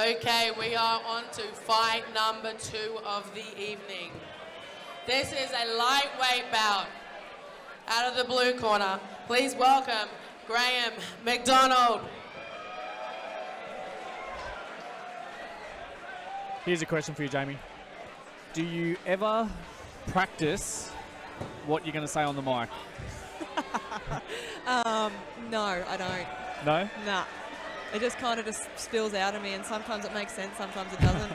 Okay, we are on to fight number 2 of the evening. This is a lightweight bout. Out of the blue corner, please welcome Graeme MacDonald. Here's a question for you, Jamie. Do you ever practice what you're going to say on the mic? No, I don't. No? Nah. It just kind of just spills out of me, and sometimes it makes sense, sometimes it doesn't.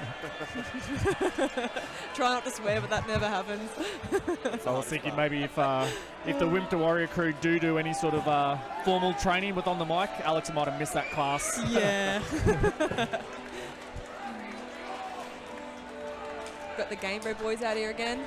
Try not to swear, but that never happens. So I was thinking maybe if the W2W crew do any sort of formal training with on the mic, Alex might have missed that class. Yeah. Got the Game Bro boys out here again.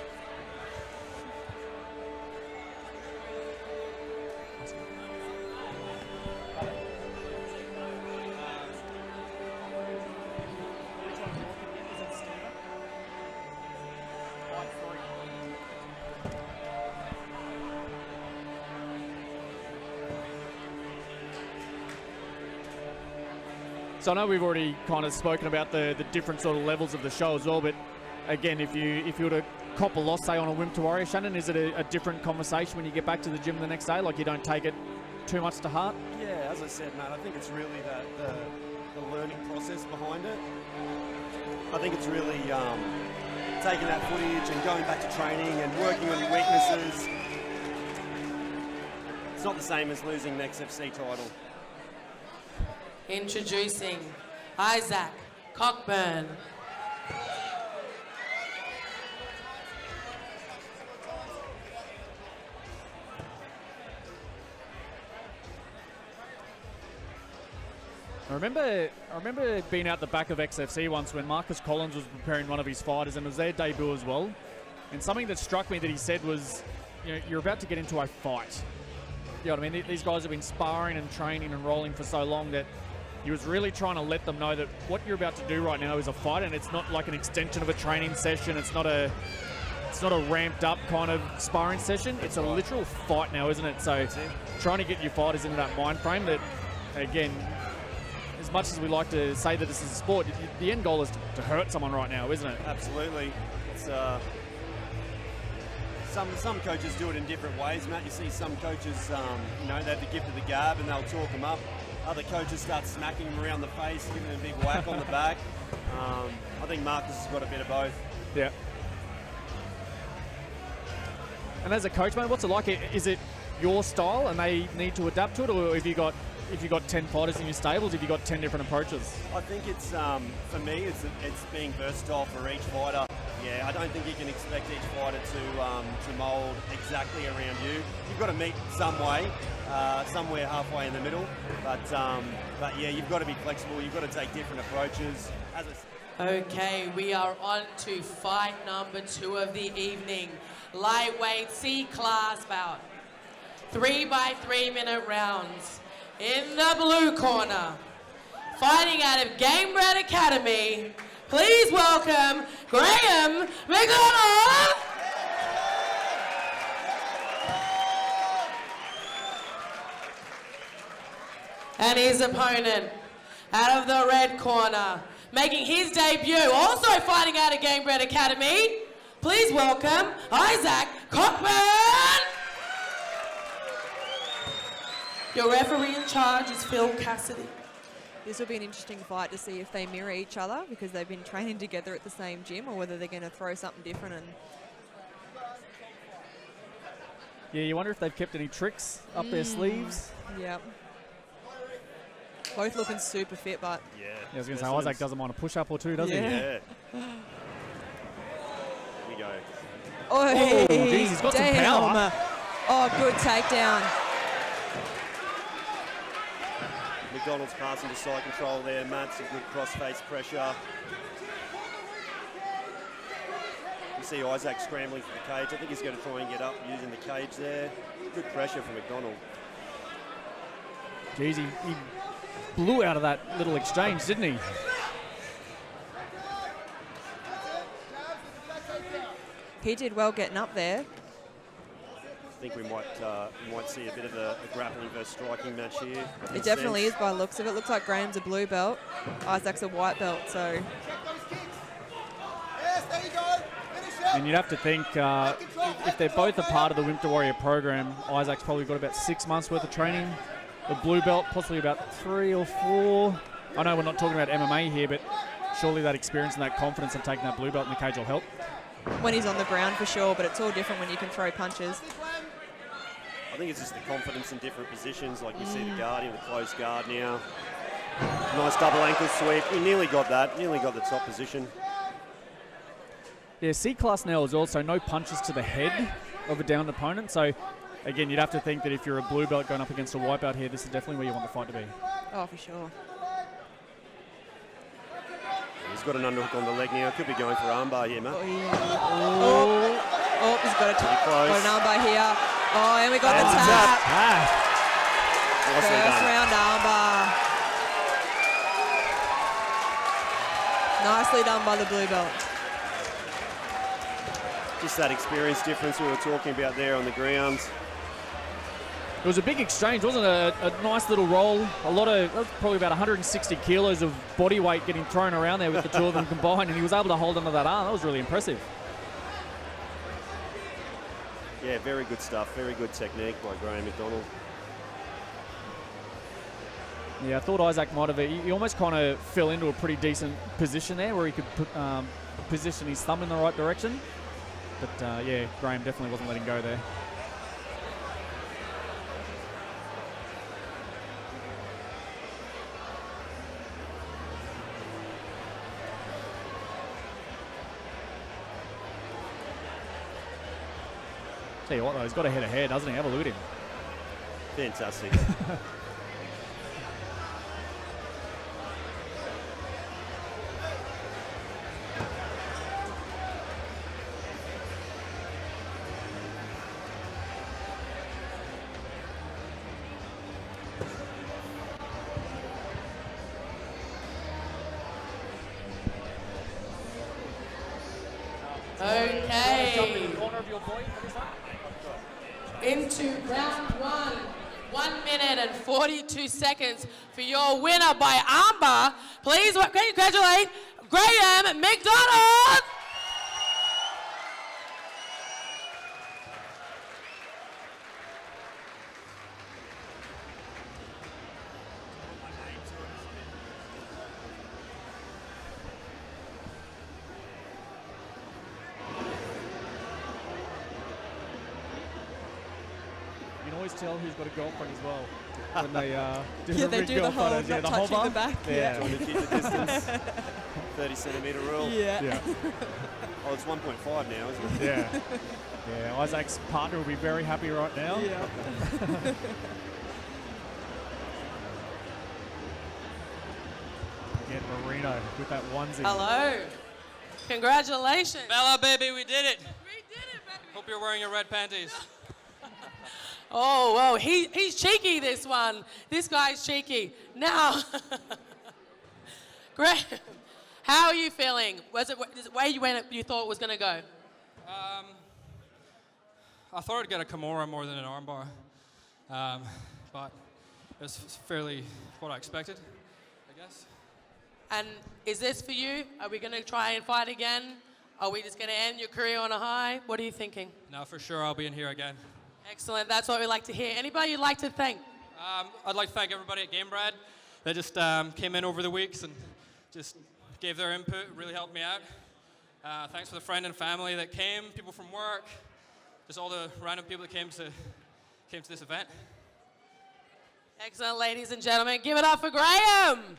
So I know we've already kind of spoken about the different sort of levels of the show as well, but again, if you were to cop a loss, say, on a W2W, Shannon, is it a different conversation when you get back to the gym the next day? Like, you don't take it too much to heart? Yeah, as I said, Matt, I think it's really the learning process behind it. I think it's really taking that footage and going back to training and working on your weaknesses. It's not the same as losing an XFC title. Introducing Isaac Cockburn. I remember being out the back of XFC once when Marcus Collins was preparing one of his fighters, and it was their debut as well. And something that struck me that he said was, you know, you're about to get into a fight. You know what I mean? These guys have been sparring and training and rolling for so long that he was really trying to let them know that what you're about to do right now is a fight, and it's not like an extension of a training session. It's not a ramped up kind of sparring session. It's a literal fight now, isn't it? So trying to get your fighters into that mind frame that, again, as much as we like to say that this is a sport, the end goal is to hurt someone right now, isn't it? Absolutely. It's some coaches do it in different ways, Matt. You see some coaches, they have the gift of the gab and they'll talk them up. Other coaches start smacking them around the face, giving them a big whack on the back. I think Marcus has got a bit of both. Yeah. And as a coach, mate, what's it like? Is it your style and they need to adapt to it, or if you got 10 fighters in your stables, have you got 10 different approaches? I think it's, for me, it's being versatile for each fighter. Yeah, I don't think you can expect each fighter to mould exactly around you. You've got to meet some way, somewhere halfway in the middle. But yeah, you've got to be flexible. You've got to take different approaches. Okay, we are on to fight number 2 of the evening. Lightweight C-class bout. 3 by 3 minute rounds. In the blue corner, fighting out of Game Bred Academy, please welcome Graeme MacDonald. And his opponent, out of the red corner, making his debut, also fighting out of Game Bred Academy, please welcome Isaac Cockburn. Your referee in charge is Phil Cassidy. This will be an interesting fight to see if they mirror each other because they've been training together at the same gym, or whether they're going to throw something different. And yeah, you wonder if they've kept any tricks up their sleeves. Yep. Both looking super fit, but yeah, I was going to say, Isaac doesn't mind a push-up or two, does he? Yeah. Here we go. Oh, geez, he's got some power. Oh, good takedown. MacDonald's passing to side control there. Matt's a good cross-face pressure. You see Isaac scrambling for the cage. I think he's going to try and get up using the cage there. Good pressure from MacDonald. Geez, he blew out of that little exchange, didn't he? He did well getting up there. think we might see a bit of a grappling versus striking match here. It definitely is by the looks of it. Looks like Graham's a blue belt, Isaac's a white belt, so... And you'd have to think, if they're both a part of the Winter Warrior program, Isaac's probably got about 6 months worth of training. The blue belt, possibly about 3 or 4. I know we're not talking about MMA here, but surely that experience and that confidence of taking that blue belt in the cage will help. When he's on the ground for sure, but it's all different when you can throw punches. I think it's just the confidence in different positions, like we see the Guardian, the closed guard now. Nice double ankle sweep. We nearly got that, nearly got the top position. Yeah, C-class now is also no punches to the head of a downed opponent. So, again, you'd have to think that if you're a blue belt going up against a white belt here, this is definitely where you want the fight to be. Oh, for sure. He's got an underhook on the leg now. Could be going for armbar here, Matt. Oh, he's got an armbar here. Oh, and we got the tap. First round armbar. Nicely done by the blue belt. Just that experience difference we were talking about there on the ground. It was a big exchange, wasn't it? A nice little roll. That was probably about 160 kilos of body weight getting thrown around there with the two of them combined, and he was able to hold onto that arm. That was really impressive. Yeah, very good stuff. Very good technique by Graeme MacDonald. Yeah, I thought Isaac might have. He almost kind of fell into a pretty decent position there where he could position his thumb in the right direction. But yeah, Graeme definitely wasn't letting go there. Tell you what though, he's got a head ahead, doesn't he? Have a look at him. Fantastic. Okay. Into round 1. 1 minute and 42 seconds for your winner by armbar. Please congratulate Graeme MacDonald. You can always tell who's got a girlfriend as well when they do Yeah, they do the whole photos. not the touching hover. the back. Yeah. Trying to keep the distance. 30 centimetre rule. Yeah. Oh, it's 1.5 now, isn't it? Yeah. Yeah, Isaac's partner will be very happy right now. Yeah. Again, Marino with that onesie. Hello. Congratulations. Bella, baby, we did it. We did it, baby. Hope you're wearing your red panties. Oh, whoa, he's cheeky, this one. This guy's cheeky. Now, Graeme, how are you feeling? Was it where you thought it was going to go? I thought I'd get a Kimura more than an armbar, but it was fairly what I expected, I guess. And is this for you? Are we going to try and fight again? Are we just going to end your career on a high? What are you thinking? Now, for sure, I'll be in here again. Excellent. That's what we like to hear. Anybody you'd like to thank? I'd like to thank everybody at Game Brad. They just came in over the weeks and just gave their input, really helped me out. Thanks for the friend and family that came, people from work, just all the random people that came to this event. Excellent, ladies and gentlemen. Give it up for Graeme.